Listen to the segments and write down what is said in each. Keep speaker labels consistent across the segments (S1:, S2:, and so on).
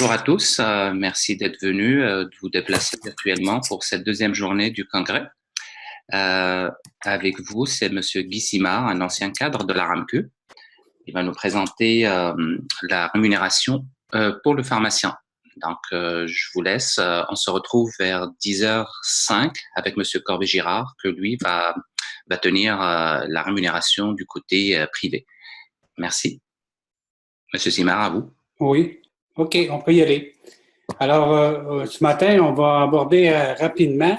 S1: Bonjour à tous, merci d'être venus, de vous déplacer virtuellement pour cette deuxième journée du congrès. Avec vous, c'est Monsieur Guy Simard, un ancien cadre de la RAMQ. Il va nous présenter la rémunération pour le pharmacien. Donc, je vous laisse. On se retrouve vers 10h05 avec Monsieur Corbet-Girard, que lui va tenir la rémunération du côté privé. Merci. Monsieur Simard, à vous.
S2: Oui, OK, on peut y aller. Alors, ce matin, on va aborder rapidement,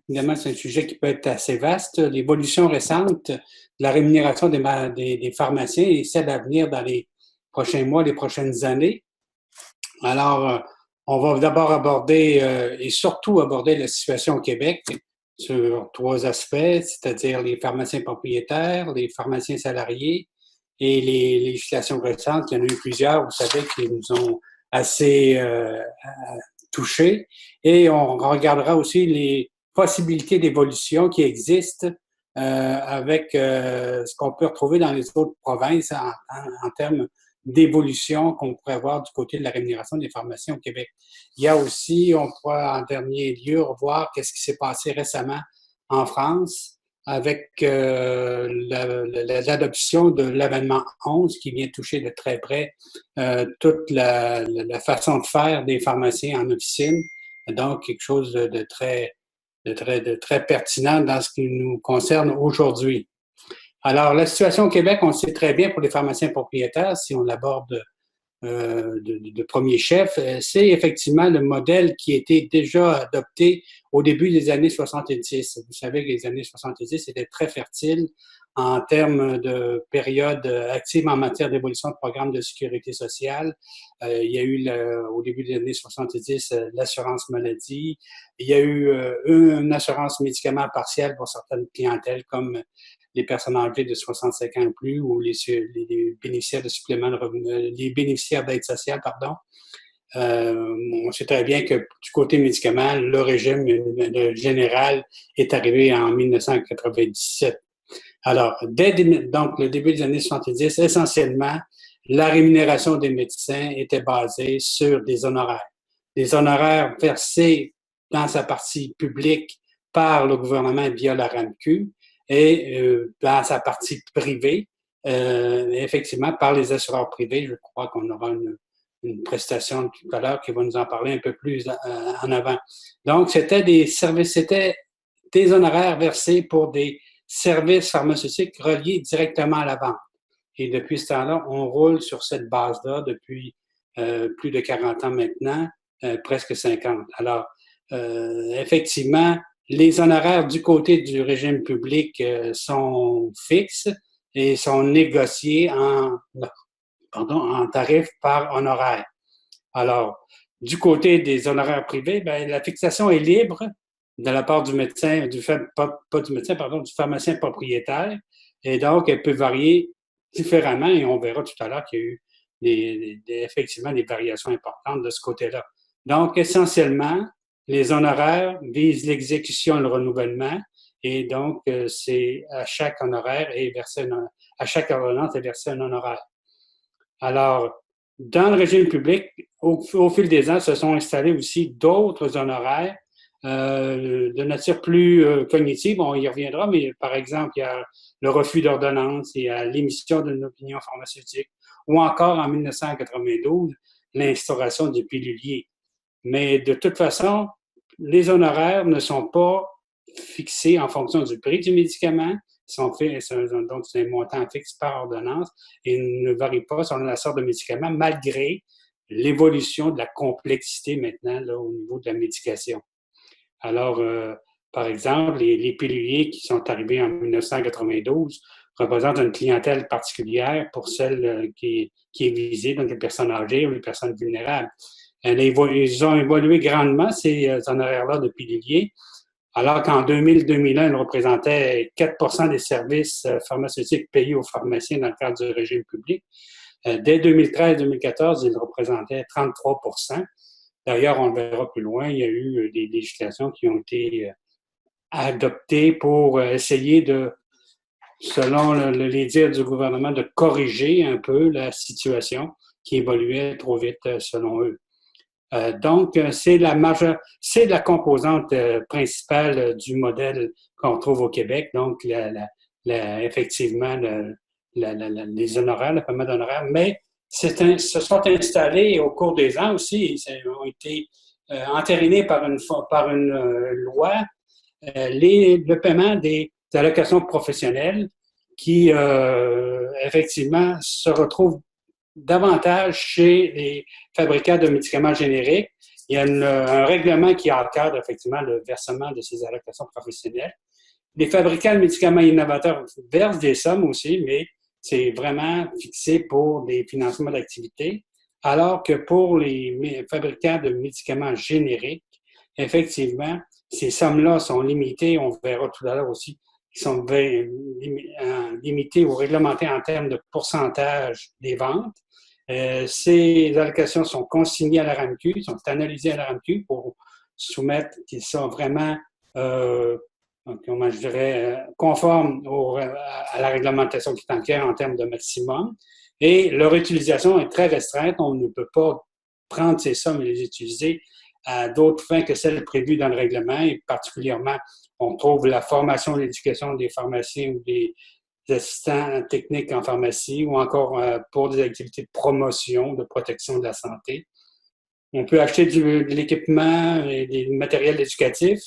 S2: évidemment, c'est un sujet qui peut être assez vaste, l'évolution récente de la rémunération des pharmaciens et celle à venir dans les prochains mois, les prochaines années. Alors, on va d'abord aborder et surtout aborder la situation au Québec sur trois aspects, c'est-à-dire les pharmaciens propriétaires, les pharmaciens salariés et les législations récentes. Il y en a eu plusieurs, vous savez, qui nous ont assez touchés. Et on regardera aussi les possibilités d'évolution qui existent avec ce qu'on peut retrouver dans les autres provinces en termes d'évolution qu'on pourrait voir du côté de la rémunération des pharmaciens au Québec. Il y a aussi, on pourra en dernier lieu revoir qu'est-ce qui s'est passé récemment en France avec l'adoption de l'amendement 11 qui vient toucher de très près toute la façon de faire des pharmaciens en officine. Donc, quelque chose de très pertinent dans ce qui nous concerne aujourd'hui. Alors, la situation au Québec, on le sait très bien pour les pharmaciens propriétaires, si on l'aborde de premier chef, c'est effectivement le modèle qui a été déjà adopté au début des années 70. Vous savez que les années 70 étaient très fertiles en termes de période active en matière d'évolution de programmes de sécurité sociale. Il y a eu, au début des années 70, l'assurance maladie. Il y a eu une assurance médicaments partielle pour certaines clientèles, comme les personnes âgées de 65 ans et plus ou les bénéficiaires de suppléments de revenus, les bénéficiaires d'aide sociale, pardon. On sait très bien que du côté médicaments, le régime général est arrivé en 1997. Alors, donc, le début des années 70, essentiellement, la rémunération des médecins était basée sur des honoraires. Des honoraires versés dans sa partie publique par le gouvernement via la RAMQ et dans sa partie privée, effectivement, par les assureurs privés. Je crois qu'on aura une prestation tout à l'heure qui va nous en parler un peu plus en avant. Donc, c'était des honoraires versés pour des services pharmaceutiques reliés directement à la vente. Et depuis ce temps-là, on roule sur cette base-là depuis plus de 40 ans maintenant, presque 50. Alors, effectivement, les honoraires du côté du régime public sont fixes et sont négociés en tarif par honoraire. Alors, du côté des honoraires privés, ben, la fixation est libre de la part du médecin, du pharmacien propriétaire. Et donc, elle peut varier différemment et on verra tout à l'heure qu'il y a eu effectivement des variations importantes de ce côté-là. Donc, essentiellement, les honoraires visent l'exécution et le renouvellement et donc, c'est à chaque honoraire à chaque ordonnance est versé un honoraire. Alors, dans le régime public, au fil des ans, se sont installés aussi d'autres honoraires de nature plus cognitive, on y reviendra, mais par exemple, il y a le refus d'ordonnance, il y a l'émission d'une opinion pharmaceutique, ou encore en 1992, l'instauration du pilulier. Mais de toute façon, les honoraires ne sont pas fixés en fonction du prix du médicament, donc c'est un montant fixe par ordonnance et ne varient pas selon la sorte de médicament, malgré l'évolution de la complexité maintenant là, au niveau de la médication. Alors, par exemple, les piluliers qui sont arrivés en 1992 représentent une clientèle particulière pour celle qui est visée, donc les personnes âgées ou les personnes vulnérables. Ils ont évolué grandement, ces honoraires-là de piluliers, alors qu'en 2000-2001, ils représentaient 4 % des services pharmaceutiques payés aux pharmaciens dans le cadre du régime public. Dès 2013-2014, ils représentaient 33 %. D'ailleurs, on le verra plus loin, il y a eu des législations qui ont été adoptées pour essayer de, selon les dires du gouvernement, de corriger un peu la situation qui évoluait trop vite selon eux. Donc, c'est la composante principale du modèle qu'on trouve au Québec. Donc, effectivement, les honoraires, le paiement d'honoraires, mais se sont installés au cours des ans aussi. Ils ont été entérinés par une loi, le paiement des allocations professionnelles qui, effectivement, se retrouvent davantage chez les fabricants de médicaments génériques. Il y a un règlement qui encadre effectivement le versement de ces allocations professionnelles. Les fabricants de médicaments innovateurs versent des sommes aussi, mais c'est vraiment fixé pour des financements d'activités, alors que pour les fabricants de médicaments génériques, effectivement, ces sommes-là sont limitées, on verra tout à l'heure aussi, qui sont limitées ou réglementées en termes de pourcentage des ventes. Ces allocations sont consignées à la RAMQ, sont analysées à la RAMQ pour soumettre qu'ils sont vraiment, comment je dirais, conformes à la réglementation qui est en clair en termes de maximum. Et leur utilisation est très restreinte. On ne peut pas prendre ces sommes et les utiliser à d'autres fins que celles prévues dans le règlement. Et particulièrement, on trouve la formation et l'éducation des pharmaciens ou des assistants techniques en pharmacie ou encore pour des activités de promotion, de protection de la santé. On peut acheter de l'équipement et des matériels éducatifs.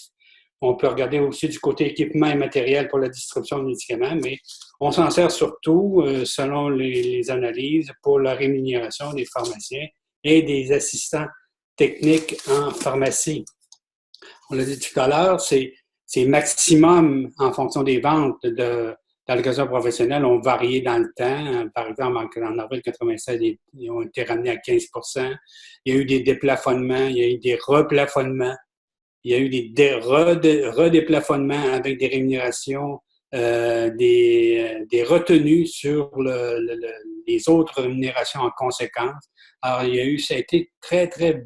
S2: On peut regarder aussi du côté équipement et matériel pour la distribution de médicaments, mais on s'en sert surtout, selon les analyses, pour la rémunération des pharmaciens et des assistants techniques en pharmacie. On l'a dit tout à l'heure, c'est maximum en fonction des ventes d'allocations professionnelles ont varié dans le temps. Par exemple, en avril 96, ils ont été ramenés à 15 %. Il y a eu des déplafonnements, il y a eu des replafonnements, il y a eu des redéplafonnements avec des rémunérations, des retenues sur les autres rémunérations en conséquence. Alors, ça a été très, très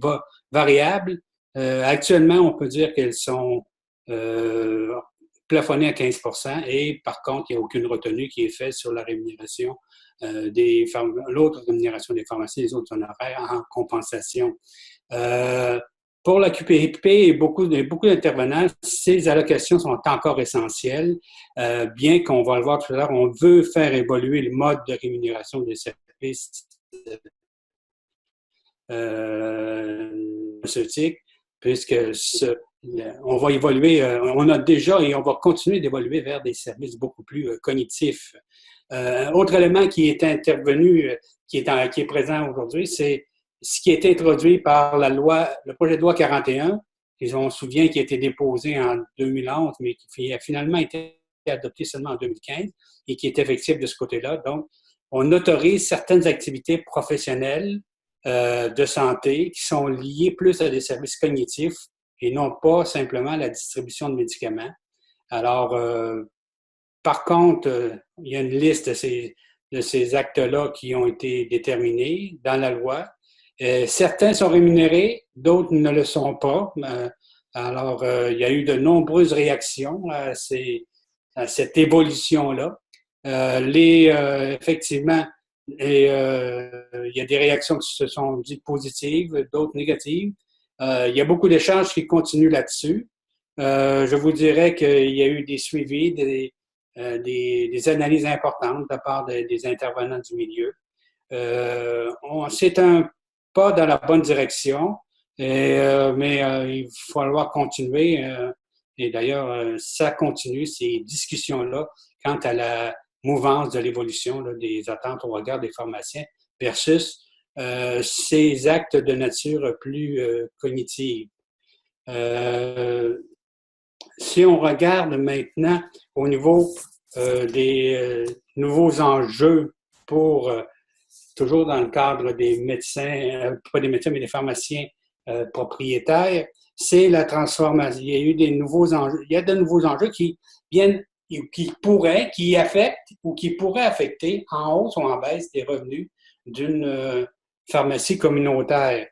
S2: variable. Actuellement, on peut dire qu'elles sont plafonnées à 15 % et par contre, il n'y a aucune retenue qui est faite sur la rémunération l'autre rémunération des pharmacies, les autres honoraires en compensation. Pour la QPP et beaucoup d'intervenants, ces allocations sont encore essentielles, bien qu'on va le voir tout à l'heure, on veut faire évoluer le mode de rémunération des services pharmaceutiques, puisque on va évoluer, on a déjà et on va continuer d'évoluer vers des services beaucoup plus cognitifs. Autre élément qui est intervenu, qui est présent aujourd'hui, c'est ce qui a été introduit par le projet de loi 41, on se souvient qui a été déposé en 2011, mais qui a finalement été adopté seulement en 2015 et qui est effectif de ce côté-là. Donc, on autorise certaines activités professionnelles de santé qui sont liées plus à des services cognitifs et non pas simplement à la distribution de médicaments. Alors, par contre, il y a une liste de ces actes-là qui ont été déterminés dans la loi. Certains sont rémunérés, d'autres ne le sont pas. Alors, il y a eu de nombreuses réactions à cette évolution-là. Effectivement, il y a des réactions qui se sont dites positives, d'autres négatives. Il y a beaucoup d'échanges qui continuent là-dessus. Je vous dirais qu'il y a eu des suivis, des analyses importantes de la part des intervenants du milieu. C'est un pas dans la bonne direction, mais il va falloir continuer. Et d'ailleurs, ça continue, ces discussions-là, quant à la mouvance de l'évolution des attentes au regard des pharmaciens versus ces actes de nature plus cognitive. Si on regarde maintenant au niveau des nouveaux enjeux pour, toujours dans le cadre des médecins, pas des médecins, mais des pharmaciens propriétaires, c'est la transformation. Il y a eu de nouveaux enjeux qui viennent, qui affectent ou qui pourraient affecter en hausse ou en baisse des revenus d'une pharmacie communautaire.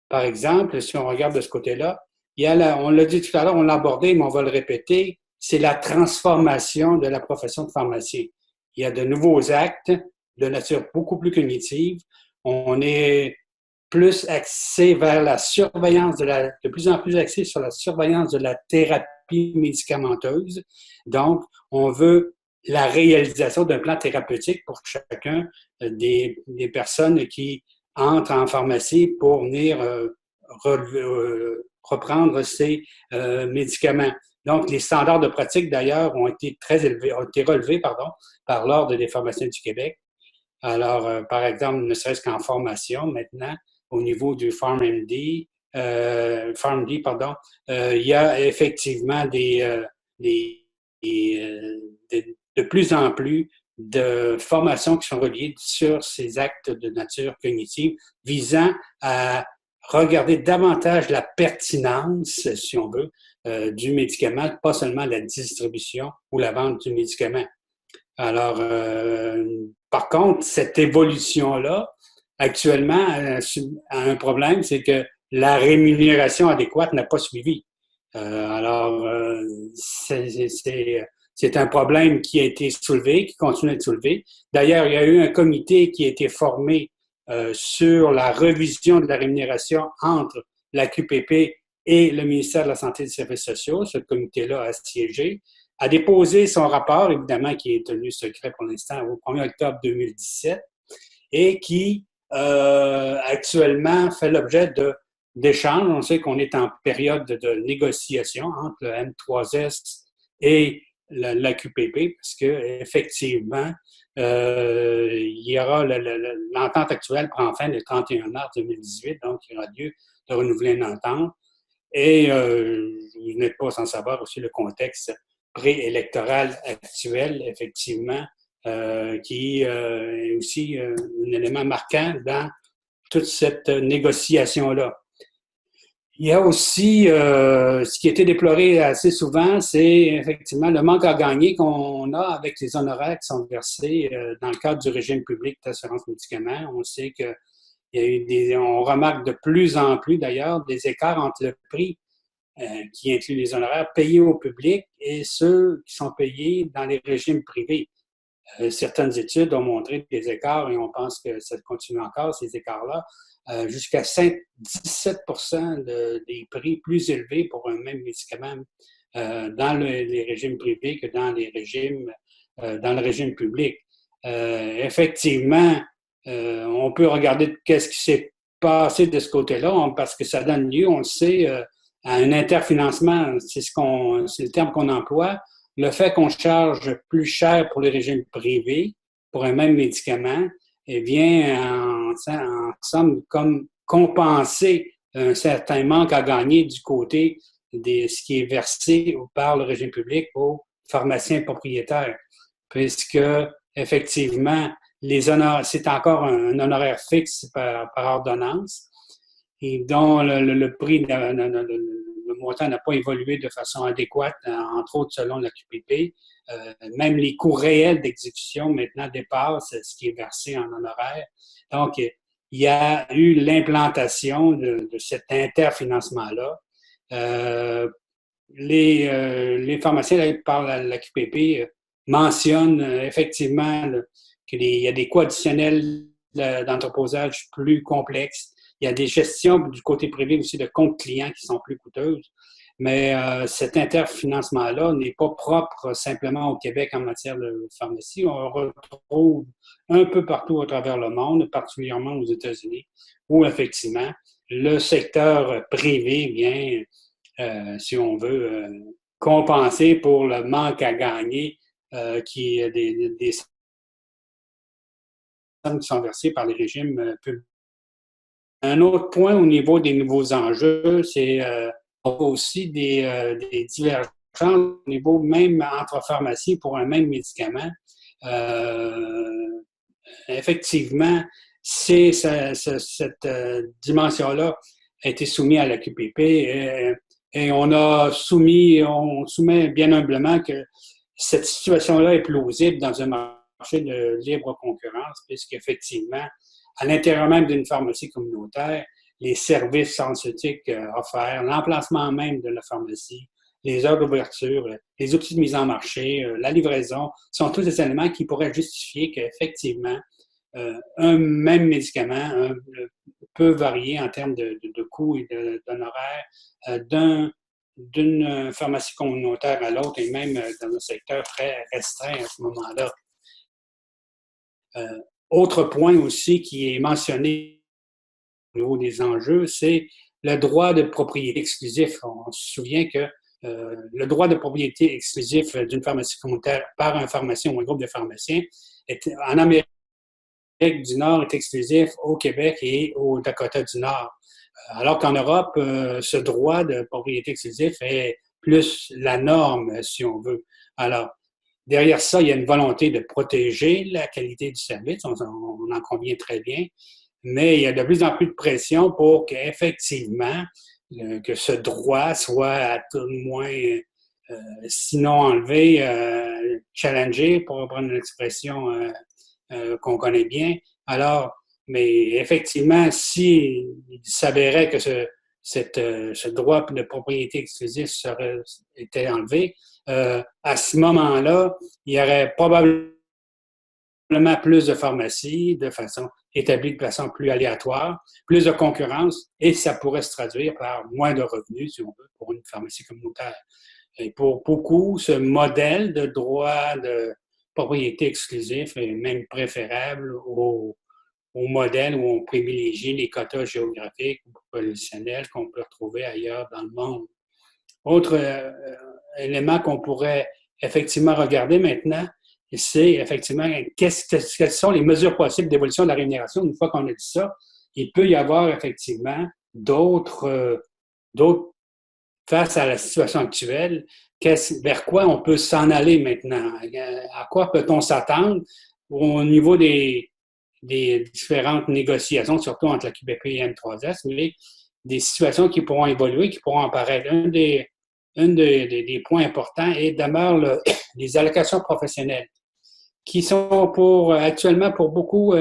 S2: Par exemple, si on regarde de ce côté-là, on l'a dit tout à l'heure, on l'a abordé, mais on va le répéter, c'est la transformation de la profession de pharmacien. Il y a de nouveaux actes de nature beaucoup plus cognitive. On est plus axé vers la surveillance de plus en plus axé sur la surveillance de la thérapie médicamenteuse. Donc, on veut la réalisation d'un plan thérapeutique pour chacun des personnes qui entrent en pharmacie pour venir reprendre ces médicaments. Donc, les standards de pratique, d'ailleurs, ont été relevés, par l'Ordre des pharmaciens du Québec. Alors, par exemple, ne serait-ce qu'en formation, maintenant, au niveau du PharmD, il y a effectivement de plus en plus de formations qui sont reliées sur ces actes de nature cognitive visant à regarder davantage la pertinence, si on veut, du médicament, pas seulement la distribution ou la vente du médicament. Alors, par contre, cette évolution-là, actuellement, a un problème, c'est que la rémunération adéquate n'a pas suivi. Alors, c'est un problème qui a été soulevé, qui continue d'être soulevé. D'ailleurs, il y a eu un comité qui a été formé sur la revision de la rémunération entre la QPP et le ministère de la Santé et des Services sociaux. Ce comité-là a siégé, a déposé son rapport, évidemment, qui est tenu secret pour l'instant, au 1er octobre 2017, et qui actuellement fait l'objet d'échanges. On sait qu'on est en période de négociation entre le M3S et la QPP, parce que effectivement, il y aura l'entente actuelle prend fin le 31 mars 2018, donc il y aura lieu de renouveler une entente. Et vous n'êtes pas sans savoir aussi le contexte préélectoral actuel, effectivement, qui est aussi un élément marquant dans toute cette négociation-là. Il y a aussi, ce qui a été déploré assez souvent, c'est effectivement le manque à gagner qu'on a avec les honoraires qui sont versés dans le cadre du régime public d'assurance médicaments. On sait que il y a on remarque de plus en plus d'ailleurs des écarts entre le prix qui inclut les honoraires payés au public et ceux qui sont payés dans les régimes privés. Certaines études ont montré des écarts, et on pense que ça continue encore, ces écarts-là, jusqu'à 17 des prix plus élevés pour un même médicament dans les régimes privés que dans le régime public. Effectivement, on peut regarder qu'est-ce qui s'est passé de ce côté-là, parce que ça donne lieu, on le sait, à un interfinancement, c'est le terme qu'on emploie. Le fait qu'on charge plus cher pour les régimes privés pour un même médicament, eh bien, en somme, comme compenser un certain manque à gagner du côté de ce qui est versé par le régime public aux pharmaciens propriétaires, puisque effectivement, c'est encore un honoraire fixe par ordonnance, et dont le prix, le montant n'a pas évolué de façon adéquate, entre autres selon la QPP. Même les coûts réels d'exécution maintenant dépassent ce qui est versé en honoraires. Donc, il y a eu l'implantation de cet interfinancement-là. Les pharmaciens par la QPP mentionnent effectivement qu'il y a des coûts additionnels d'entreposage plus complexes. Il y a des gestions du côté privé aussi de comptes clients qui sont plus coûteuses. Mais cet interfinancement-là n'est pas propre simplement au Québec en matière de pharmacie. On le retrouve un peu partout à travers le monde, particulièrement aux États-Unis, où effectivement, le secteur privé vient, si on veut, compenser pour le manque à gagner qui est des sommes qui sont versées par les régimes publics. Un autre point au niveau des nouveaux enjeux, c'est aussi des divergences au niveau même entre pharmacies pour un même médicament. Effectivement, cette dimension-là a été soumise à la QPP et on soumet bien humblement que cette situation-là est plausible dans un marché de libre concurrence, puisqu'effectivement, à l'intérieur même d'une pharmacie communautaire, les services pharmaceutiques offerts, l'emplacement même de la pharmacie, les heures d'ouverture, les outils de mise en marché, la livraison, sont tous des éléments qui pourraient justifier qu'effectivement, un même médicament peut varier en termes de coûts et d'honoraires d'une pharmacie communautaire à l'autre et même dans un secteur très restreint à ce moment-là. Autre point aussi qui est mentionné au niveau des enjeux, c'est le droit de propriété exclusif. On se souvient que le droit de propriété exclusif d'une pharmacie communautaire par un pharmacien ou un groupe de pharmaciens en Amérique du Nord est exclusif au Québec et au Dakota du Nord. Alors qu'en Europe, ce droit de propriété exclusif est plus la norme, si on veut. Alors, derrière ça, il y a une volonté de protéger la qualité du service, on en convient très bien, mais il y a de plus en plus de pression pour qu'effectivement, que ce droit soit à tout le moins, sinon enlevé, challengé, pour reprendre une expression qu'on connaît bien. Alors, mais effectivement, s'il s'avérait que ce droit de propriété exclusive était enlevé, à ce moment-là, il y aurait probablement plus de pharmacies de façon établie de façon plus aléatoire, plus de concurrence, et ça pourrait se traduire par moins de revenus, si on veut, pour une pharmacie communautaire. Et pour beaucoup, ce modèle de droit de propriété exclusif est même préférable au modèle où on privilégie les quotas géographiques ou positionnels qu'on peut retrouver ailleurs dans le monde. Autre élément qu'on pourrait effectivement regarder maintenant, c'est effectivement quelles sont les mesures possibles d'évolution de la rémunération. Une fois qu'on a dit ça, il peut y avoir effectivement d'autres face à la situation actuelle, vers quoi on peut s'en aller maintenant? À quoi peut-on s'attendre au niveau des différentes négociations, surtout entre la QBP et M3S, mais des situations qui pourront évoluer, qui pourront apparaître. Un des points importants demeure les allocations professionnelles, qui sont actuellement pour beaucoup,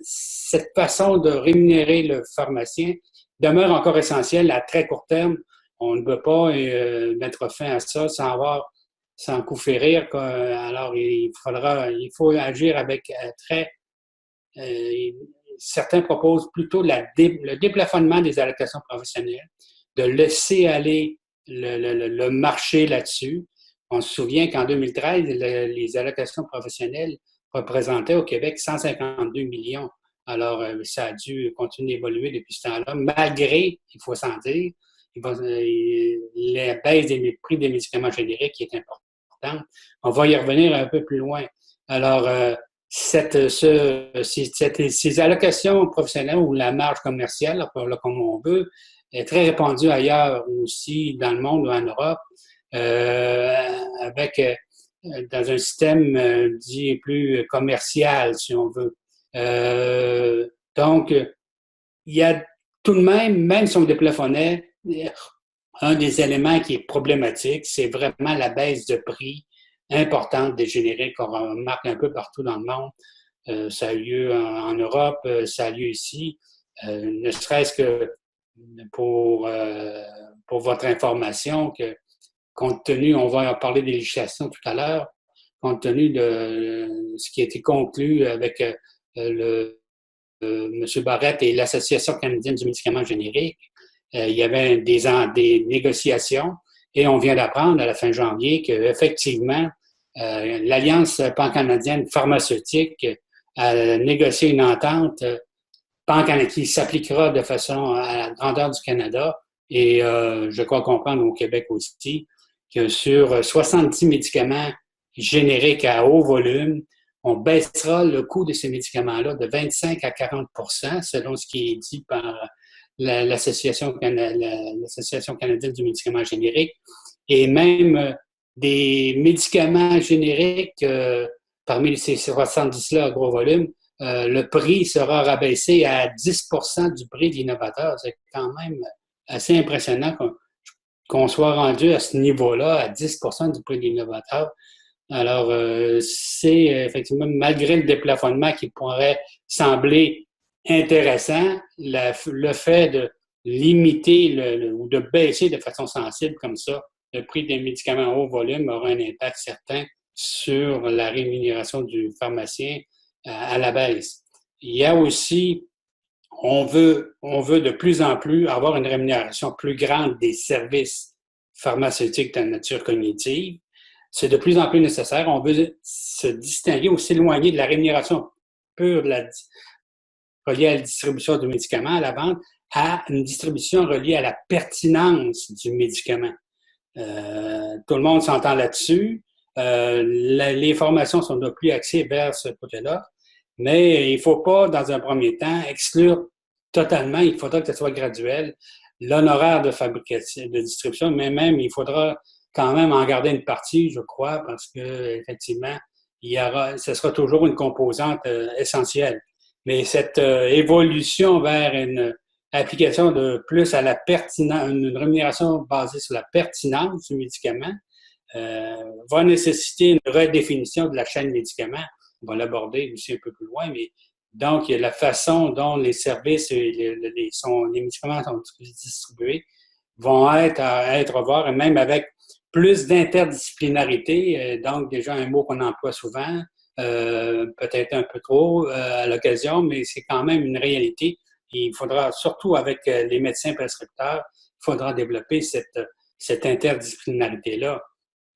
S2: cette façon de rémunérer le pharmacien demeure encore essentielle à très court terme. On ne peut pas mettre fin à ça sans coup férir. Alors, il faut agir avec certains proposent plutôt le déplafonnement des allocations professionnelles, de laisser aller le marché là-dessus. On se souvient qu'en 2013, les allocations professionnelles représentaient au Québec 152 millions. Alors, ça a dû continuer d'évoluer depuis ce temps-là, malgré, il faut s'en dire, la baisse des prix des médicaments génériques qui est importante. On va y revenir un peu plus loin. Alors, ces allocations professionnelles ou la marge commerciale, comme on veut, est très répandue ailleurs aussi dans le monde ou en Europe, dans un système dit plus commercial, si on veut. Donc, il y a tout de même si on déplafonnait, un des éléments qui est problématique, c'est vraiment la baisse de prix importante des génériques qu'on remarque un peu partout dans le monde. Ça a eu lieu en Europe, ça a lieu ici. Ne serait-ce que pour votre information, que compte tenu, on va en parler des législations tout à l'heure, compte tenu de ce qui a été conclu avec M. Barrette et l'Association canadienne du médicament générique, il y avait des négociations et on vient d'apprendre à la fin janvier qu'effectivement, l'Alliance pan-canadienne pharmaceutique a négocié une entente qui s'appliquera de façon à la grandeur du Canada et je crois comprendre au Québec aussi que sur 70 médicaments génériques à haut volume, on baissera le coût de ces médicaments-là de 25 à 40 selon ce qui est dit par l'Association canadienne du médicament générique. Et même des médicaments génériques, parmi ces 70-là à gros volume, le prix sera rabaissé à 10 du prix de l'innovateur. C'est quand même assez impressionnant qu'on soit rendu à ce niveau-là, à 10 du prix de l'innovateur. Alors, c'est effectivement, malgré le déplafonnement qui pourrait sembler intéressant, le fait de limiter ou de baisser de façon sensible comme ça le prix des médicaments à haut volume aura un impact certain sur la rémunération du pharmacien à la baisse. Il y a aussi, on veut de plus en plus avoir une rémunération plus grande des services pharmaceutiques de nature cognitive. C'est de plus en plus nécessaire. On veut se distinguer ou s'éloigner de la rémunération pure reliée à la distribution du médicament, à la vente, à une distribution reliée à la pertinence du médicament. Tout le monde s'entend là-dessus. Les formations sont de plus axées vers ce côté-là, mais il ne faut pas, dans un premier temps, exclure totalement, il faudra que ce soit graduel, l'honoraire de fabrication, de distribution, mais même, il faudra quand même en garder une partie, je crois, parce que effectivement, ce sera toujours une composante essentielle. Mais cette évolution vers une application de plus à la pertinence, une rémunération basée sur la pertinence du médicament, va nécessiter une redéfinition de la chaîne médicaments. On va l'aborder aussi un peu plus loin, mais donc, il y a la façon dont les services et les médicaments sont distribués vont être à revoir, et même avec plus d'interdisciplinarité, donc déjà un mot qu'on emploie souvent, peut-être un peu trop à l'occasion, mais c'est quand même une réalité. Il faudra, surtout avec les médecins prescripteurs, il faudra développer cette interdisciplinarité-là.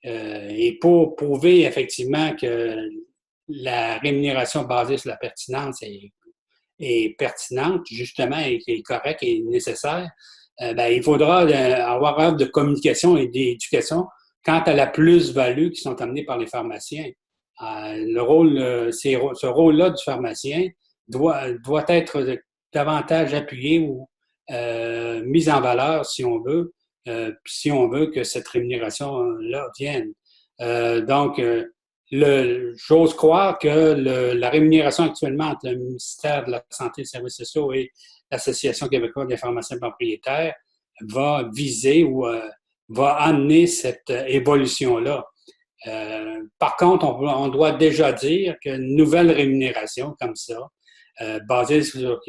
S2: Et pour prouver effectivement que la rémunération basée sur la pertinence est pertinente, justement, et est correcte et nécessaire, ben, il faudra avoir œuvre de communication et d'éducation quant à la plus-value qui sont amenées par les pharmaciens. Ce rôle-là du pharmacien doit être davantage appuyé ou mis en valeur, si on veut que cette rémunération-là vienne. Donc, j'ose croire que la rémunération actuellement entre le ministère de la Santé et des Services sociaux et l'Association québécoise des pharmaciens propriétaires va viser ou va amener cette évolution-là. Par contre, on doit déjà dire qu'une nouvelle rémunération comme ça, basée sur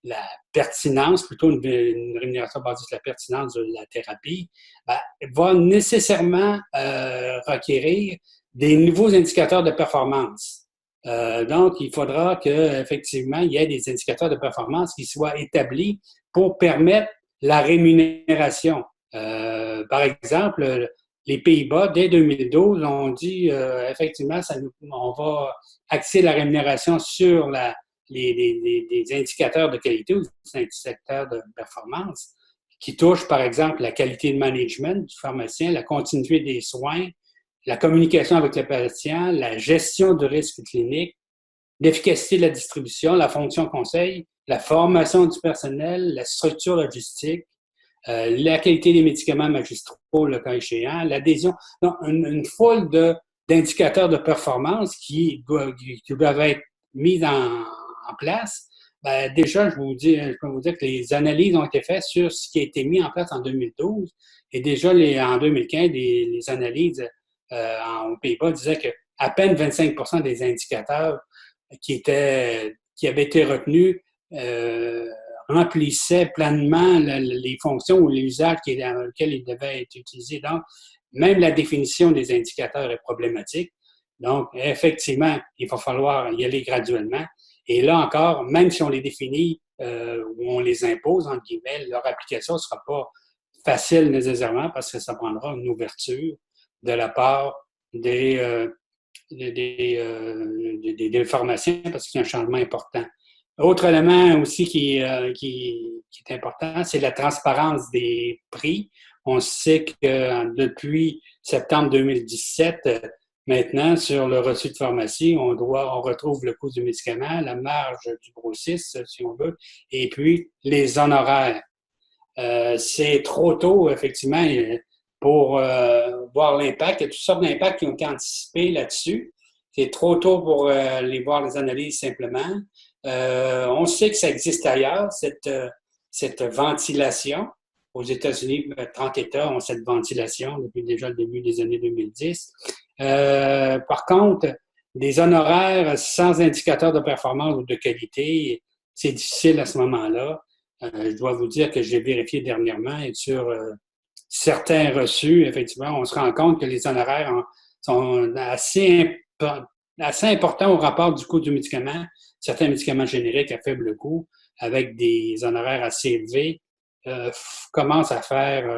S2: la pertinence, plutôt une rémunération basée sur la pertinence de la thérapie, ben, va nécessairement requérir des nouveaux indicateurs de performance. Donc, il faudra qu'effectivement, il y ait des indicateurs de performance qui soient établis pour permettre la rémunération. Par exemple, les Pays-Bas, dès 2012, ont dit effectivement, on va axer la rémunération sur des indicateurs de qualité ou des indicateurs de performance qui touchent, par exemple, la qualité de management du pharmacien, la continuité des soins, la communication avec le patient, la gestion du risque clinique, l'efficacité de la distribution, la fonction conseil, la formation du personnel, la structure logistique, la qualité des médicaments magistraux, le cas échéant, l'adhésion. Donc, une foule d'indicateurs de performance qui doivent être mis en place. Ben, déjà, je peux vous dire que les analyses ont été faites sur ce qui a été mis en place en 2012. Et déjà, en 2015, les analyses aux Pays-Bas disaient qu'à peine 25% des indicateurs qui avaient été retenus remplissaient pleinement les fonctions ou les usages dans lesquels ils devaient être utilisés. Donc, même la définition des indicateurs est problématique. Donc, effectivement, il va falloir y aller graduellement. Et là encore, même si on les définit ou on les impose, entre guillemets, leur application ne sera pas facile nécessairement parce que ça prendra une ouverture de la part des pharmaciens parce qu'il y a un changement important. Autre élément aussi qui est important, c'est la transparence des prix. On sait que depuis septembre 2017, maintenant, sur le reçu de pharmacie, on retrouve le coût du médicament, la marge du grossiste, si on veut, et puis les honoraires. C'est trop tôt, effectivement, pour voir l'impact. Il y a toutes sortes d'impacts qui ont été anticipés là-dessus. C'est trop tôt pour voir les analyses simplement. On sait que ça existe ailleurs, cette ventilation. Aux États-Unis, 30 États ont cette ventilation depuis déjà le début des années 2010. Par contre, des honoraires sans indicateur de performance ou de qualité, c'est difficile à ce moment-là. Je dois vous dire que j'ai vérifié dernièrement et sur certains reçus, effectivement, on se rend compte que les honoraires sont assez assez important au rapport du coût du médicament. Certains médicaments génériques à faible coût, avec des honoraires assez élevés, commencent à faire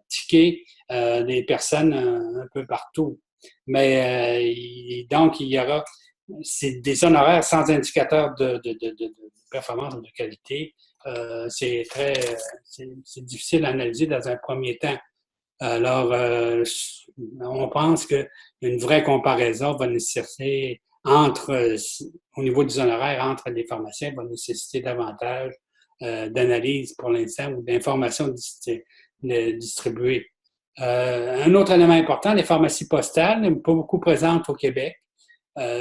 S2: tiquer des personnes un peu partout. Mais donc, il y aura c'est des honoraires sans indicateur de performance ou de qualité. C'est difficile à analyser dans un premier temps. Alors, on pense qu'une vraie comparaison va nécessiter au niveau des honoraires entre les pharmaciens, va nécessiter davantage d'analyse pour l'instant ou d'informations distribuées. Un autre élément important, les pharmacies postales, pas beaucoup présentes au Québec.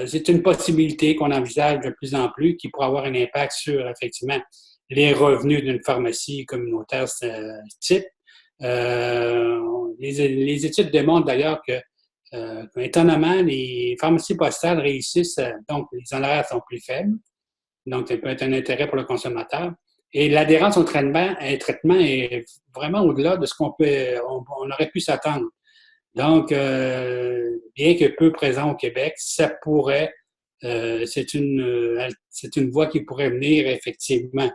S2: C'est une possibilité qu'on envisage de plus en plus qui pourrait avoir un impact sur, effectivement, les revenus d'une pharmacie communautaire type. Les études démontrent d'ailleurs que, étonnamment, les pharmacies postales réussissent, donc les honoraires sont plus faibles, donc ça peut être un intérêt pour le consommateur. Et l'adhérence au traitement est vraiment au-delà de ce qu'on aurait pu s'attendre. Donc, bien que peu présent au Québec, ça pourrait, c'est une voie qui pourrait venir effectivement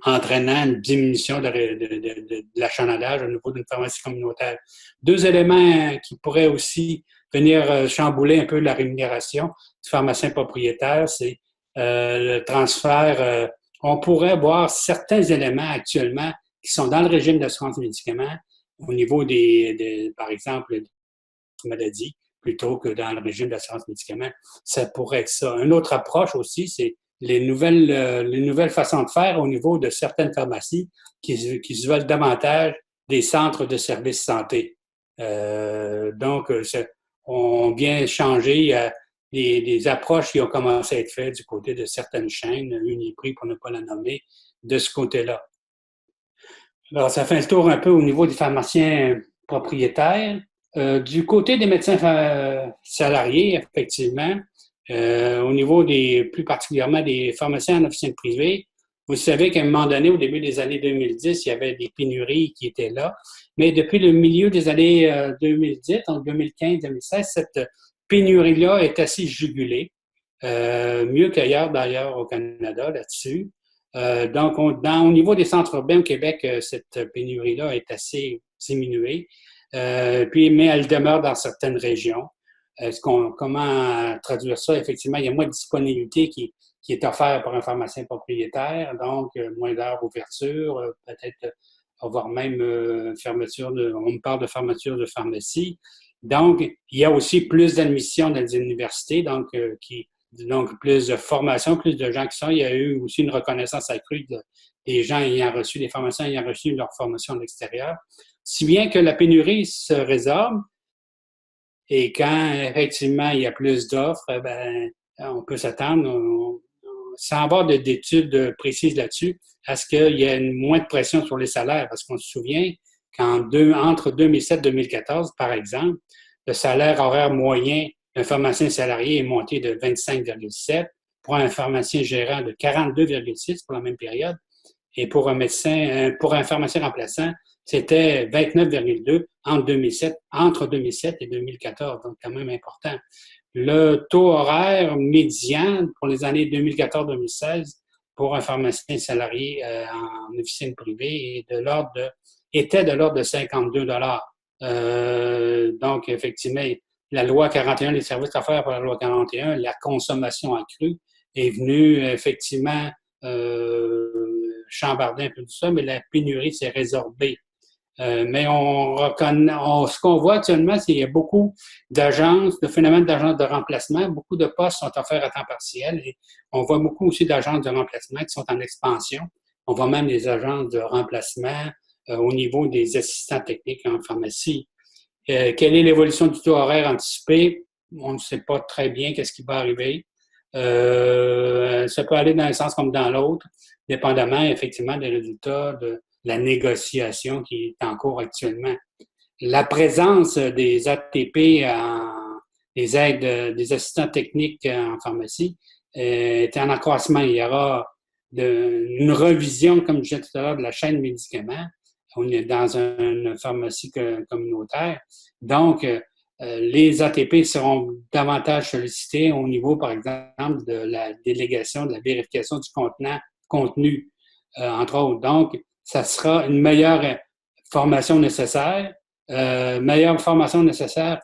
S2: entraînant une diminution de l'achalandage au niveau d'une pharmacie communautaire. Deux éléments qui pourraient aussi venir chambouler un peu la rémunération du pharmacien propriétaire, c'est le transfert. On pourrait voir certains éléments actuellement qui sont dans le régime d'assurance médicaments au niveau par exemple, des maladies, plutôt que dans le régime d'assurance médicaments. Ça pourrait être ça. Une autre approche aussi, c'est les nouvelles façons de faire au niveau de certaines pharmacies qui se veulent davantage des centres de services santé. Donc, on vient changer des approches qui ont commencé à être faites du côté de certaines chaînes, Uniprix pour ne pas la nommer, de ce côté-là. Alors, ça fait un tour un peu au niveau des pharmaciens propriétaires. Du côté des médecins salariés, effectivement, au niveau plus particulièrement des pharmaciens en officine privée, vous savez qu'à un moment donné, au début des années 2010, il y avait des pénuries qui étaient là. Mais depuis le milieu des années 2010, entre 2015-2016, cette pénurie-là est assez jugulée, mieux qu'ailleurs d'ailleurs au Canada là-dessus. Donc, au niveau des centres urbains au Québec, cette pénurie-là est assez diminuée. Mais elle demeure dans certaines régions. Comment traduire ça? Effectivement, il y a moins de disponibilité qui est offerte par un pharmacien propriétaire, donc moins d'heures d'ouverture, peut-être voire même fermeture on me parle de fermeture de pharmacie. Donc, il y a aussi plus d'admissions dans les universités, donc plus de formation, plus de gens qui sont. Il y a eu aussi une reconnaissance accrue des gens des pharmaciens ayant reçu leur formation à l'extérieur. Si bien que la pénurie se résorbe, et quand effectivement il y a plus d'offres, on peut s'attendre, sans avoir d'études précises là-dessus, à ce qu'il y ait moins de pression sur les salaires. Parce qu'on se souvient qu'entre 2007 et 2014, par exemple, le salaire horaire moyen d'un pharmacien salarié est monté de 25,7 pour un pharmacien gérant de 42,6 pour la même période. Et pour un pharmacien remplaçant, c'était 29,2 entre 2007 et 2014, donc quand même important. Le taux horaire médian pour les années 2014-2016 pour un pharmacien salarié en officine privée était de l'ordre de 52 $. Donc, effectivement, la loi 41, les services offerts par la loi 41, la consommation accrue est venue effectivement chambarder un peu tout ça, mais la pénurie s'est résorbée. Mais ce qu'on voit actuellement, c'est qu'il y a beaucoup de phénomènes d'agences de remplacement. Beaucoup de postes sont offerts à temps partiel et on voit beaucoup aussi d'agences de remplacement qui sont en expansion. On voit même des agences de remplacement au niveau des assistants techniques en pharmacie. Quelle est l'évolution du taux horaire anticipé? On ne sait pas très bien qu'est-ce qui va arriver. Ça peut aller dans un sens comme dans l'autre, dépendamment effectivement des résultats de la négociation qui est en cours actuellement. La présence des ATP, des aides, des assistants techniques en pharmacie, est en accroissement. Il y aura une revision, comme je disais tout à l'heure, de la chaîne de médicaments. On est dans une pharmacie communautaire. Donc, les ATP seront davantage sollicités au niveau, par exemple, de la délégation, de la vérification du contenu, entre autres. Donc, ça sera une meilleure formation nécessaire,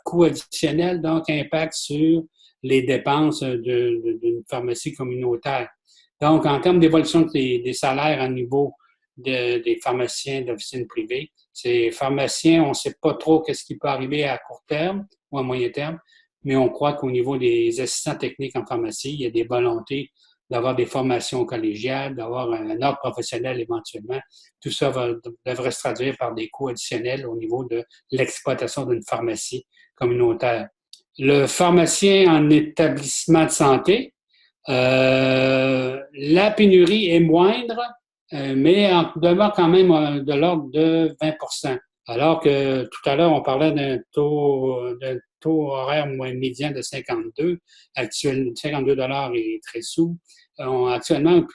S2: coût additionnel, donc impact sur les dépenses d'une pharmacie communautaire. Donc, en termes d'évolution des salaires à niveau des pharmaciens d'officine privée, ces pharmaciens, on ne sait pas trop qu'est-ce qui peut arriver à court terme ou à moyen terme, mais on croit qu'au niveau des assistants techniques en pharmacie, il y a des volontés d'avoir des formations collégiales, d'avoir un ordre professionnel éventuellement. Tout ça devrait se traduire par des coûts additionnels au niveau de l'exploitation d'une pharmacie communautaire. Le pharmacien en établissement de santé, la pénurie est moindre, mais en demeure quand même de l'ordre de 20 %. Alors que tout à l'heure, on parlait d'un taux horaire médian de 52. Actuellement, 52 $ et 13 sous. Actuellement, un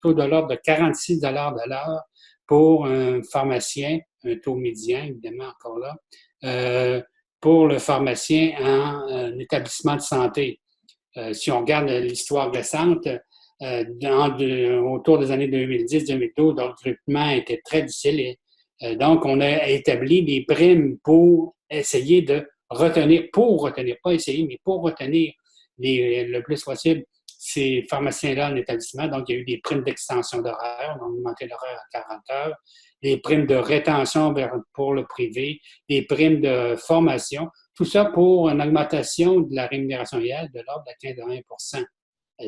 S2: taux de l'ordre de 46 $ de l'heure pour un pharmacien, un taux médian, évidemment, encore là, pour le pharmacien en établissement de santé. Si on regarde l'histoire récente, autour des années 2010-2012, le recrutement était très difficile. Donc, on a établi des primes pour essayer de retenir, pas essayer, mais pour retenir le plus possible ces pharmaciens-là en établissement. Donc, il y a eu des primes d'extension d'horaire, on a augmenté l'horaire à 40 heures, des primes de rétention pour le privé, des primes de formation, tout ça pour une augmentation de la rémunération réelle de l'ordre de 15 à 20 %.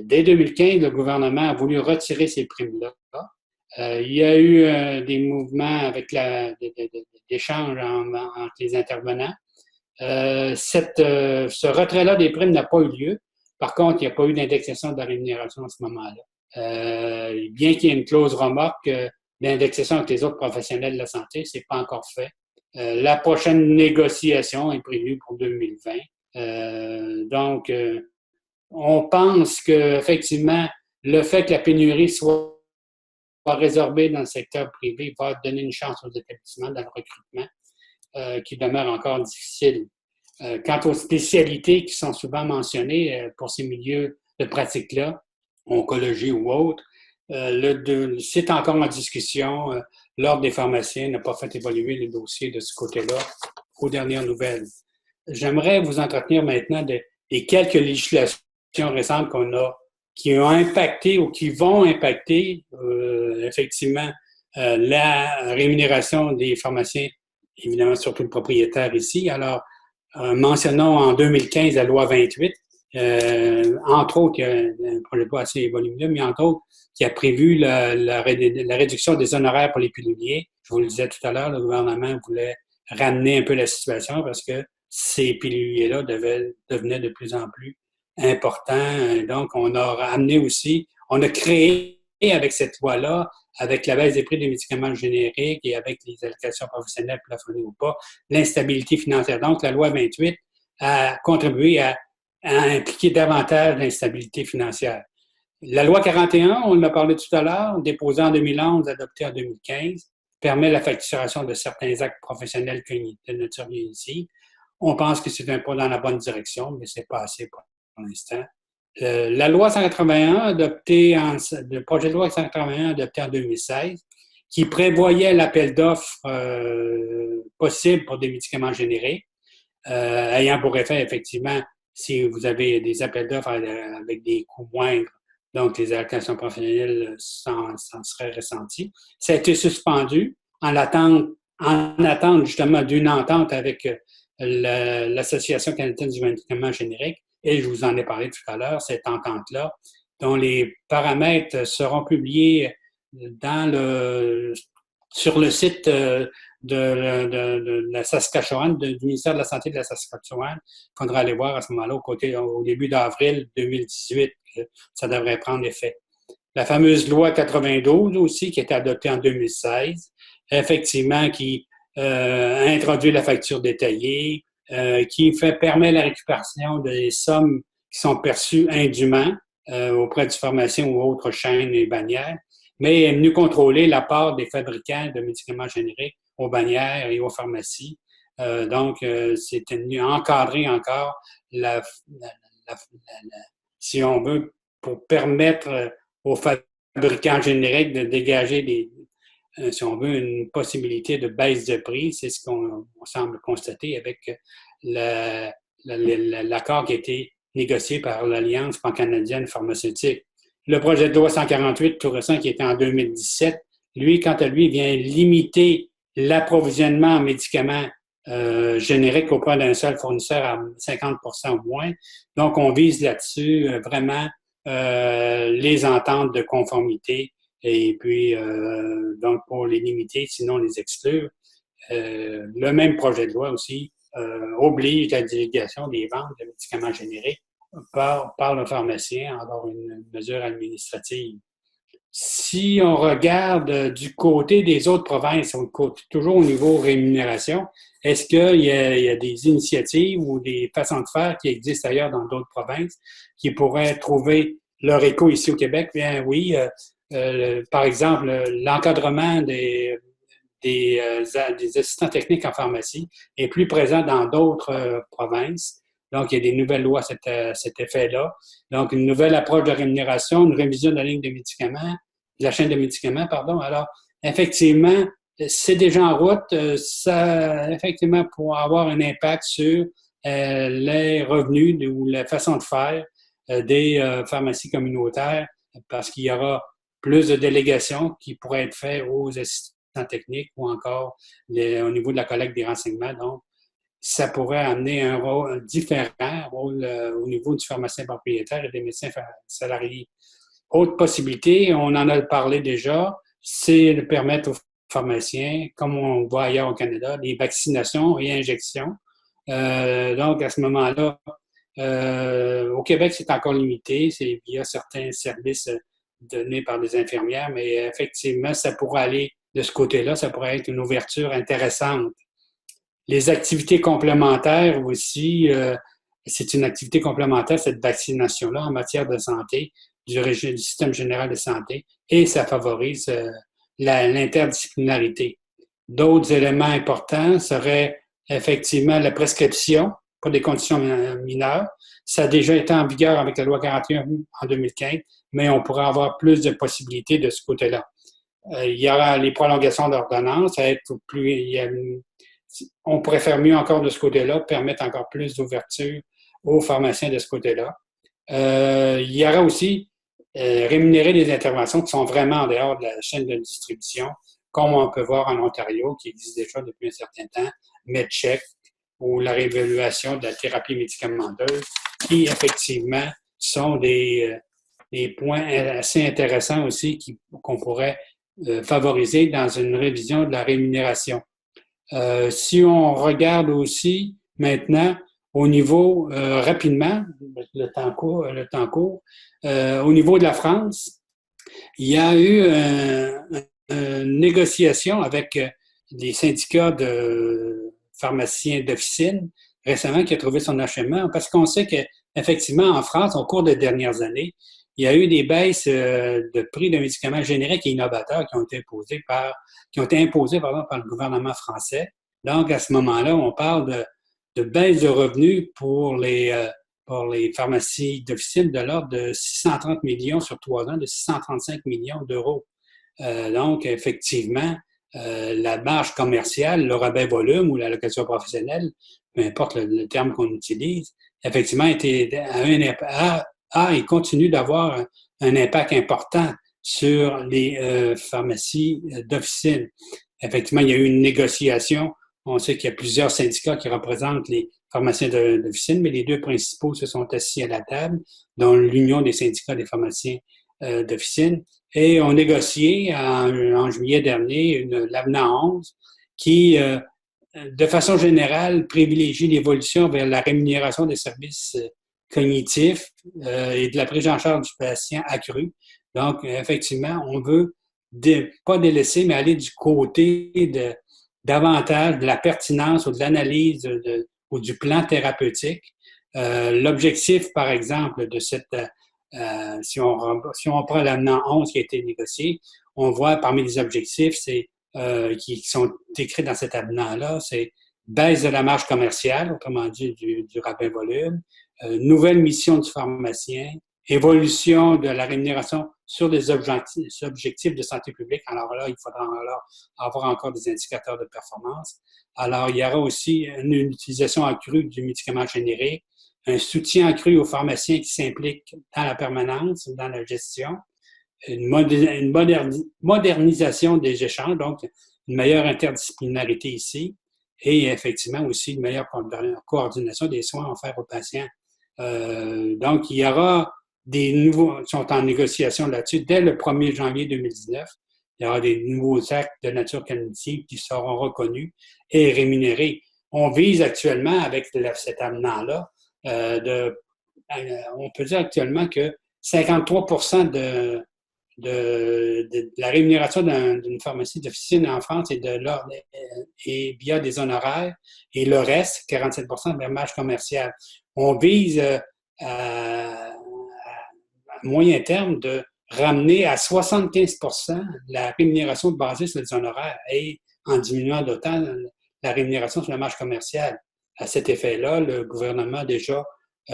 S2: Dès 2015, le gouvernement a voulu retirer ces primes-là. Il y a eu des mouvements avec d'échanges entre les intervenants. Ce retrait-là des primes n'a pas eu lieu. Par contre, il n'y a pas eu d'indexation de la rémunération à ce moment-là. Bien qu'il y ait une clause remorque d'indexation avec les autres professionnels de la santé, ce n'est pas encore fait. La prochaine négociation est prévue pour 2020. Donc, on pense qu'effectivement, le fait que la pénurie soit résorbée dans le secteur privé va donner une chance aux établissements dans le recrutement, qui demeure encore difficile. Quant aux spécialités qui sont souvent mentionnées pour ces milieux de pratique-là, oncologie ou autre, c'est encore en discussion. L'Ordre des pharmaciens n'a pas fait évoluer le dossier de ce côté-là aux dernières nouvelles. J'aimerais vous entretenir maintenant des quelques législations récentes qu'on a, qui ont impacté ou qui vont impacter effectivement la rémunération des pharmaciens, évidemment surtout le propriétaire ici. Alors, mentionnons en 2015 la loi 28, entre autres, il y a un projet de loi assez volumineux, mais entre autres, qui a prévu la réduction des honoraires pour les piluliers. Je vous le disais tout à l'heure, le gouvernement voulait ramener un peu la situation parce que ces piluliers-là devenaient de plus en plus importants. Donc, on a créé avec cette loi-là, avec la baisse des prix des médicaments génériques et avec les allocations professionnelles plafonnées ou pas, l'instabilité financière. Donc, la loi 28 a contribué à impliquer davantage l'instabilité financière. La loi 41, on en a parlé tout à l'heure, déposée en 2011, adoptée en 2015, permet la facturation de certains actes professionnels que de notre ici. On pense que c'est un pas dans la bonne direction, mais c'est pas assez pour l'instant. La loi 181, le projet de loi 181 adopté en 2016, qui prévoyait l'appel d'offres possible pour des médicaments génériques, ayant pour effet, effectivement, si vous avez des appels d'offres avec des coûts moindres, donc les allocations professionnelles s'en seraient ressenties. Ça a été suspendu en attente justement d'une entente avec l'Association canadienne du médicament générique, et je vous en ai parlé tout à l'heure, cette entente-là, dont les paramètres seront publiés sur le site de la Saskatchewan, du ministère de la Santé de la Saskatchewan. Il faudra aller voir à ce moment-là, au début d'avril 2018, que ça devrait prendre effet. La fameuse loi 92 aussi, qui a été adoptée en 2016, effectivement, qui introduit la facture détaillée, qui permet la récupération des sommes qui sont perçues indûment auprès du pharmacien ou autres chaînes et bannières, mais est venu contrôler la part des fabricants de médicaments génériques aux bannières et aux pharmacies C'est encadrer encore la, la- si on veut, pour permettre aux fabricants génériques de dégager si on veut, une possibilité de baisse de prix. C'est ce qu'on semble constater avec l'accord qui a été négocié par l'Alliance pan-canadienne pharmaceutique. Le projet de loi 148, tout récent, qui était en 2017, lui, quant à lui, vient limiter l'approvisionnement en médicaments génériques auprès d'un seul fournisseur à 50 ou moins. Donc, on vise là-dessus vraiment les ententes de conformité et puis, donc, pour les limiter, sinon les exclure. Le même projet de loi aussi oblige la délégation des ventes de médicaments génériques par le pharmacien à avoir une mesure administrative. Si on regarde du côté des autres provinces, toujours au niveau rémunération, est-ce qu'il y a des initiatives ou des façons de faire qui existent ailleurs dans d'autres provinces qui pourraient trouver leur écho ici au Québec? Bien oui, par exemple, l'encadrement des assistants techniques en pharmacie est plus présent dans d'autres provinces. Donc, il y a des nouvelles lois à cet effet-là. Donc, une nouvelle approche de rémunération, une révision de la ligne de médicaments, de la chaîne de médicaments, pardon. Alors, effectivement, c'est déjà en route. Ça, effectivement, pour avoir un impact sur les revenus ou la façon de faire des pharmacies communautaires parce qu'il y aura plus de délégations qui pourraient être faites aux assistants techniques ou encore au niveau de la collecte des renseignements. Donc, ça pourrait amener un rôle différent au niveau du pharmacien propriétaire et des médecins salariés. Autre possibilité, on en a parlé déjà, c'est de permettre aux pharmaciens, comme on voit ailleurs au Canada, des vaccinations et injections. Donc, à ce moment-là, au Québec, c'est encore limité. C'est via certains services donnés par des infirmières, mais effectivement, ça pourrait aller de ce côté-là. Ça pourrait être une ouverture intéressante. Les activités complémentaires aussi, c'est une activité complémentaire, cette vaccination-là, en matière de santé, du système général de santé, et ça favorise l'interdisciplinarité. D'autres éléments importants seraient effectivement la prescription pour des conditions mineures. Ça a déjà été en vigueur avec la loi 41 en 2015, mais on pourrait avoir plus de possibilités de ce côté-là. Il y aura les prolongations d'ordonnances, on pourrait faire mieux encore de ce côté-là, permettre encore plus d'ouverture aux pharmaciens de ce côté-là. Il y aura aussi rémunérer des interventions qui sont vraiment en dehors de la chaîne de distribution, comme on peut voir en Ontario, qui existe déjà depuis un certain temps, MedCheck, ou la réévaluation de la thérapie médicamenteuse, qui effectivement sont des points assez intéressants aussi qu'on pourrait favoriser dans une révision de la rémunération. Si on regarde aussi maintenant au niveau, rapidement, le temps court, au niveau de la France, il y a eu une négociation avec les syndicats de pharmaciens d'officine récemment qui a trouvé son achèvement parce qu'on sait qu'effectivement, en France, au cours des dernières années, il y a eu des baisses de prix de médicaments génériques et innovateurs qui ont été imposées par le gouvernement français. Donc, à ce moment-là, on parle de baisse de revenus pour les pharmacies d'officine de l'ordre de 630 millions sur 3 ans, de 635 millions d'euros. Donc, effectivement, la marge commerciale, le rabais volume ou la location professionnelle, peu importe le terme qu'on utilise, effectivement, et continue d'avoir un impact important sur les pharmacies d'officine. Effectivement, il y a eu une négociation. On sait qu'il y a plusieurs syndicats qui représentent les pharmaciens d'officine, mais les deux principaux se sont assis à la table, dont l'Union des syndicats des pharmaciens d'officine, et ont négocié en juillet dernier l'avenant 11 qui, de façon générale, privilégie l'évolution vers la rémunération des services cognitifs et de la prise en charge du patient accrue. Donc, effectivement, on veut pas délaisser, mais aller du côté davantage de la pertinence ou de l'analyse ou du plan thérapeutique. L'objectif, par exemple, de si on prend l'avenant 11 qui a été négocié, on voit parmi les objectifs qui sont écrits dans cet avenant-là, c'est baisse de la marge commerciale, autrement dit du rabais volume, nouvelle mission du pharmacien, évolution de la rémunération sur des objectifs de santé publique. Alors là, il faudra alors avoir encore des indicateurs de performance. Alors, il y aura aussi une utilisation accrue du médicament générique, un soutien accru aux pharmaciens qui s'impliquent dans la permanence, dans la gestion, une modernisation des échanges, donc une meilleure interdisciplinarité ici, et effectivement aussi une meilleure coordination des soins offerts aux patients. Donc, il y aura des nouveaux, qui sont en négociation là-dessus, dès le 1er janvier 2019. Il y aura des nouveaux actes de nature cognitive qui seront reconnus et rémunérés. On vise actuellement, avec cet avenant-là, on peut dire actuellement que 53% de la rémunération d'une pharmacie d'officine en France est via des honoraires, et le reste, 47%, de la marge commerciale. On vise à moyen terme de ramener à 75% la rémunération basée sur les honoraires et en diminuant d'autant la rémunération sur la marge commerciale. À cet effet-là, le gouvernement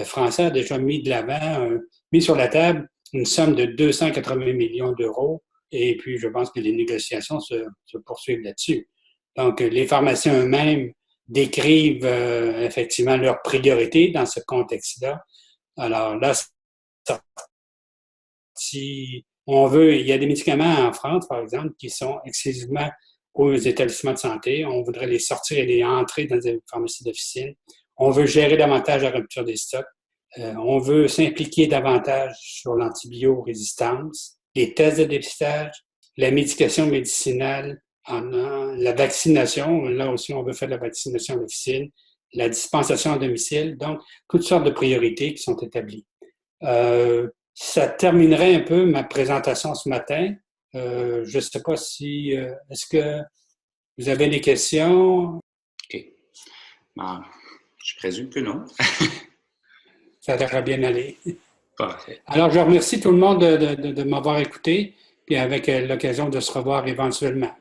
S2: français a déjà mis de l'avant, mis sur la table une somme de 280 millions d'euros, et puis je pense que les négociations se poursuivent là-dessus. Donc, les pharmaciens eux-mêmes décrivent effectivement leurs priorités dans ce contexte-là. Alors là, si on veut, il y a des médicaments en France, par exemple, qui sont exclusivement aux établissements de santé. On voudrait les sortir et les entrer dans des pharmacies d'officine. On veut gérer davantage la rupture des stocks. On veut s'impliquer davantage sur l'antibiorésistance, les tests de dépistage, la médication médicinale, la vaccination. Là aussi, on veut faire de la vaccination à l'officine, la dispensation à domicile. Donc, toutes sortes de priorités qui sont établies. Ça terminerait un peu ma présentation ce matin. Je ne sais pas si... est-ce que vous avez des questions?
S1: OK. Ben, je présume que non.
S2: Ça devrait bien aller.
S1: Parfait.
S2: Alors, je remercie tout le monde de m'avoir écouté, puis avec l'occasion de se revoir éventuellement.